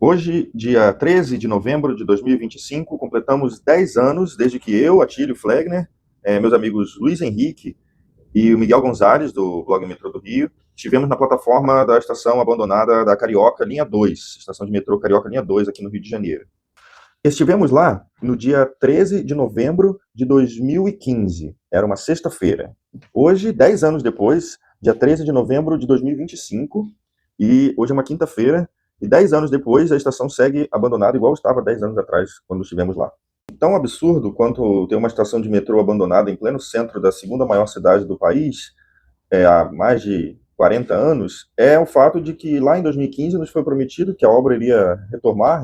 Hoje, dia 13 de novembro de 2025, completamos 10 anos desde que eu, Atílio Flegner, meus amigos Luiz Henrique e o Miguel Gonzalez, do blog Metrô do Rio, estivemos na plataforma da estação abandonada da Carioca, linha 2, estação de metrô Carioca, linha 2, aqui no Rio de Janeiro. Estivemos lá no dia 13 de novembro de 2015, era uma sexta-feira. Hoje, 10 anos depois, dia 13 de novembro de 2025, e hoje é uma quinta-feira, e 10 anos depois a estação segue abandonada igual estava 10 anos atrás, quando estivemos lá. Tão absurdo quanto ter uma estação de metrô abandonada em pleno centro da segunda maior cidade do país, há mais de 40 anos, é o fato de que lá em 2015 nos foi prometido que a obra iria retomar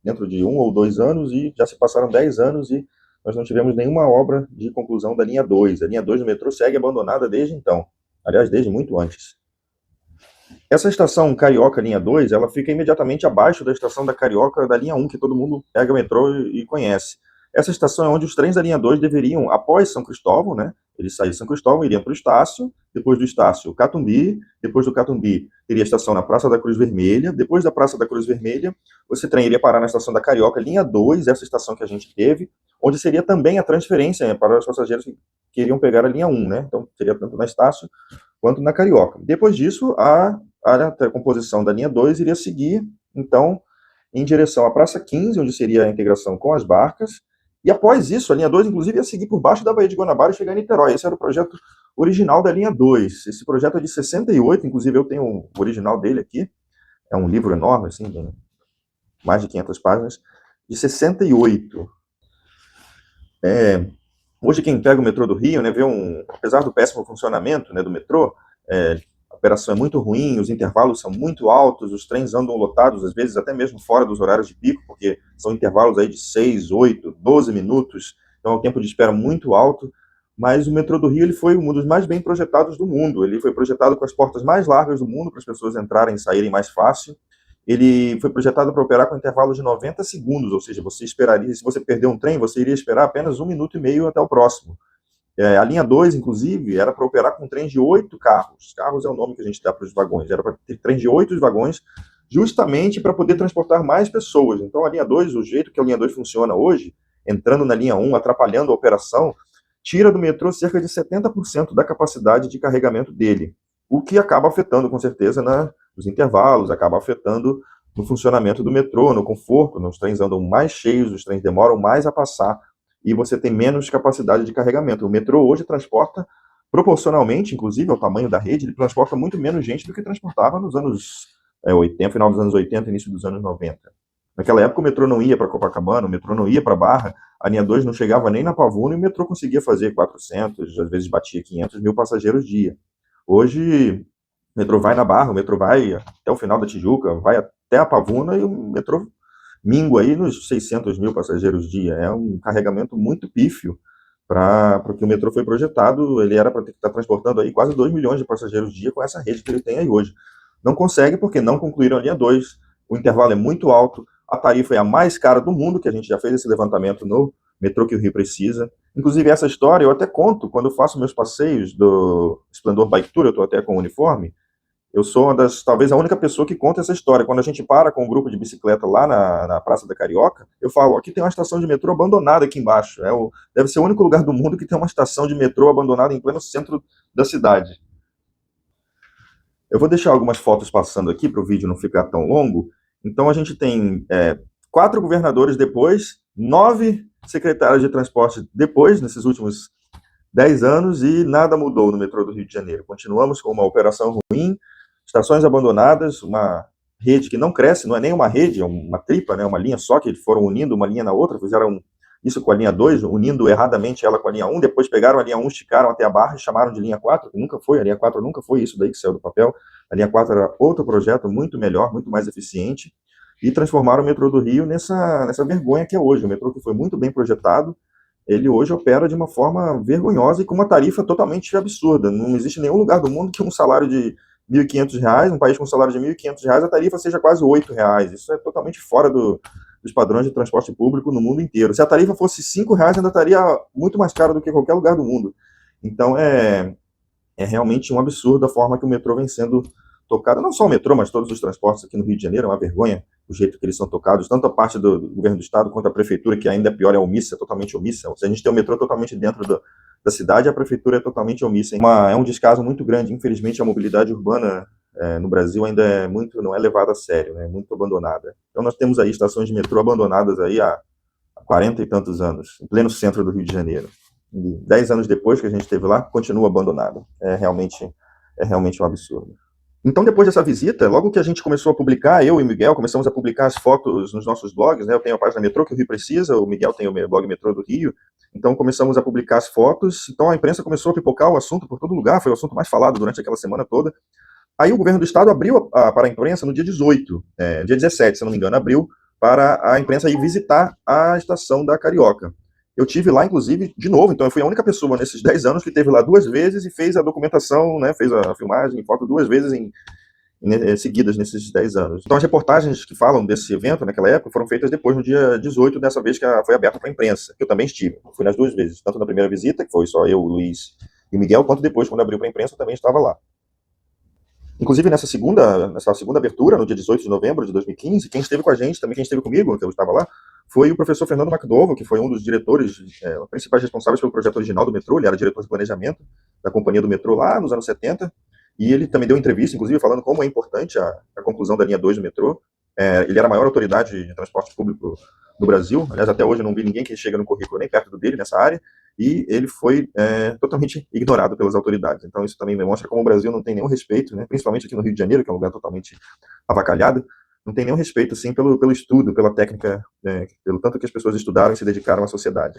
dentro de 1 ou 2 anos, e já se passaram 10 anos e nós não tivemos nenhuma obra de conclusão da linha 2. A linha 2 do metrô segue abandonada desde então, aliás, desde muito antes. Essa estação Carioca linha 2, ela fica imediatamente abaixo da estação da Carioca da linha 1, que todo mundo pega o metrô e conhece. Essa estação é onde os trens da linha 2 deveriam, após São Cristóvão, né? Eles saíram de São Cristóvão, iriam para o Estácio, depois do Estácio, Catumbi, depois do Catumbi, teria a estação na Praça da Cruz Vermelha, depois da Praça da Cruz Vermelha, esse trem iria parar na estação da Carioca, linha 2, essa estação que a gente teve, onde seria também a transferência para os passageiros que queriam pegar a linha 1, né? Então, seria tanto na Estácio quanto na Carioca. Depois disso, a composição da linha 2 iria seguir, então, em direção à Praça 15, onde seria a integração com as barcas, e após isso, a linha 2, inclusive, ia seguir por baixo da Baía de Guanabara e chegar em Niterói. Esse era o projeto original da linha 2. Esse projeto é de 68, inclusive eu tenho o original dele aqui, é um livro enorme, assim, de mais de 500 páginas, de 68. Hoje quem pega o metrô do Rio, né, apesar do péssimo funcionamento, né, do metrô, a operação é muito ruim, os intervalos são muito altos, os trens andam lotados, às vezes até mesmo fora dos horários de pico, porque são intervalos aí de 6, 8, 12 minutos, então é um tempo de espera muito alto, mas o metrô do Rio ele foi um dos mais bem projetados do mundo, ele foi projetado com as portas mais largas do mundo, para as pessoas entrarem e saírem mais fácil. Ele foi projetado para operar com intervalos de 90 segundos, ou seja, você esperaria, se você perder um trem, você iria esperar apenas 1 minuto e meio até o próximo. A linha 2, inclusive, era para operar com trens de 8 carros. Carros é o nome que a gente dá para os vagões. Era para ter trens de 8 vagões, justamente para poder transportar mais pessoas. Então, a linha 2, o jeito que a linha 2 funciona hoje, entrando na linha 1, atrapalhando a operação, tira do metrô cerca de 70% da capacidade de carregamento dele, o que acaba afetando, com certeza, nos intervalos, acaba afetando no funcionamento do metrô, no conforto. Os trens andam mais cheios, os trens demoram mais a passar, e você tem menos capacidade de carregamento. O metrô hoje transporta, proporcionalmente, inclusive, ao tamanho da rede, ele transporta muito menos gente do que transportava nos anos 80, final dos anos 80, início dos anos 90. Naquela época o metrô não ia para Copacabana, o metrô não ia para Barra, a linha 2 não chegava nem na Pavuna, e o metrô conseguia fazer 400, às vezes batia 500 mil passageiros dia. Hoje, o metrô vai na Barra, o metrô vai até o final da Tijuca, vai até a Pavuna, e o metrô mingua aí nos 600 mil passageiros dia. É um carregamento muito pífio para o que o metrô foi projetado. Ele era para estar transportando aí quase 2 milhões de passageiros dia com essa rede que ele tem aí hoje. Não consegue porque não concluíram a linha 2, o intervalo é muito alto, a tarifa é a mais cara do mundo, que a gente já fez esse levantamento no metrô que o Rio precisa. Inclusive, essa história eu até conto quando eu faço meus passeios do Esplendor Bike Tour, eu estou até com o uniforme. Eu sou talvez a única pessoa que conta essa história. Quando a gente para com um grupo de bicicleta lá na Praça da Carioca, eu falo, aqui tem uma estação de metrô abandonada aqui embaixo. Deve ser o único lugar do mundo que tem uma estação de metrô abandonada em pleno centro da cidade. Eu vou deixar algumas fotos passando aqui para o vídeo não ficar tão longo. Então a gente tem 4 governadores depois, 9 secretários de transporte depois, nesses últimos 10 anos, e nada mudou no metrô do Rio de Janeiro. Continuamos com uma operação ruim, estações abandonadas, uma rede que não cresce, não é nem uma rede, é uma tripa, né, uma linha só, que foram unindo uma linha na outra, fizeram isso com a linha 2, unindo erradamente ela com a linha 1, depois pegaram a linha 1, esticaram até a Barra e chamaram de linha 4, que nunca foi, a linha 4 nunca foi isso daí que saiu do papel. A linha 4 era outro projeto, muito melhor, muito mais eficiente, e transformaram o metrô do Rio nessa vergonha que é hoje. O metrô que foi muito bem projetado, ele hoje opera de uma forma vergonhosa e com uma tarifa totalmente absurda. Não existe nenhum lugar do mundo que um salário de R$ 1.500, um país com um salário de R$ 1.500, a tarifa seja quase R$ 8. Isso é totalmente fora dos padrões de transporte público no mundo inteiro. Se a tarifa fosse R$ 5, ainda estaria muito mais caro do que qualquer lugar do mundo. Então é realmente um absurdo a forma que o metrô vem sendo tocado. Não só o metrô, mas todos os transportes aqui no Rio de Janeiro, é uma vergonha. o jeito que eles são tocados, tanto a parte do governo do estado quanto a prefeitura, que ainda é pior, é omissa, totalmente omissa. Se a gente tem o metrô totalmente dentro da cidade, a prefeitura é totalmente omissa. É um descaso muito grande. Infelizmente, a mobilidade urbana no Brasil ainda não é levada a sério, né? Muito abandonada. Então nós temos aí estações de metrô abandonadas aí há 40 e tantos anos, em pleno centro do Rio de Janeiro. E 10 anos depois que a gente esteve lá, continua abandonado. É realmente um absurdo. Então, depois dessa visita, logo que a gente começou a publicar, eu e o Miguel começamos a publicar as fotos nos nossos blogs, né? Eu tenho a página Metrô, que o Rio precisa, o Miguel tem o meu blog Metrô do Rio. Então, começamos a publicar as fotos. Então, a imprensa começou a pipocar o assunto por todo lugar, foi o assunto mais falado durante aquela semana toda. Aí, o governo do estado abriu para a imprensa no dia 18, dia 17, se não me engano, abriu para a imprensa ir visitar a estação da Carioca. Eu tive lá, inclusive, de novo, então eu fui a única pessoa nesses 10 anos que esteve lá 2 vezes e fez a documentação, né, fez a filmagem, foto 2 vezes seguidas nesses 10 anos. Então as reportagens que falam desse evento naquela época foram feitas depois, no dia 18, dessa vez que foi aberta para a imprensa, que eu também estive. Fui nas 2 vezes, tanto na primeira visita, que foi só eu, o Luiz e o Miguel, quanto depois, quando abriu para a imprensa, eu também estava lá. Inclusive, nessa segunda abertura, no dia 18 de novembro de 2015, quem esteve com a gente, também quem esteve comigo, que eu estava lá, foi o professor Fernando McDowell, que foi um dos diretores, principais responsáveis pelo projeto original do metrô. Ele era diretor de planejamento da companhia do metrô lá nos anos 70, e ele também deu entrevista, inclusive, falando como é importante a conclusão da linha 2 do metrô. Ele era a maior autoridade de transporte público do Brasil. Aliás, até hoje eu não vi ninguém que chega no currículo nem perto dele nessa área, e ele foi totalmente ignorado pelas autoridades. Então isso também demonstra como o Brasil não tem nenhum respeito, né, principalmente aqui no Rio de Janeiro, que é um lugar totalmente avacalhado, não tem nenhum respeito assim, pelo estudo, pela técnica, pelo tanto que as pessoas estudaram e se dedicaram à sociedade.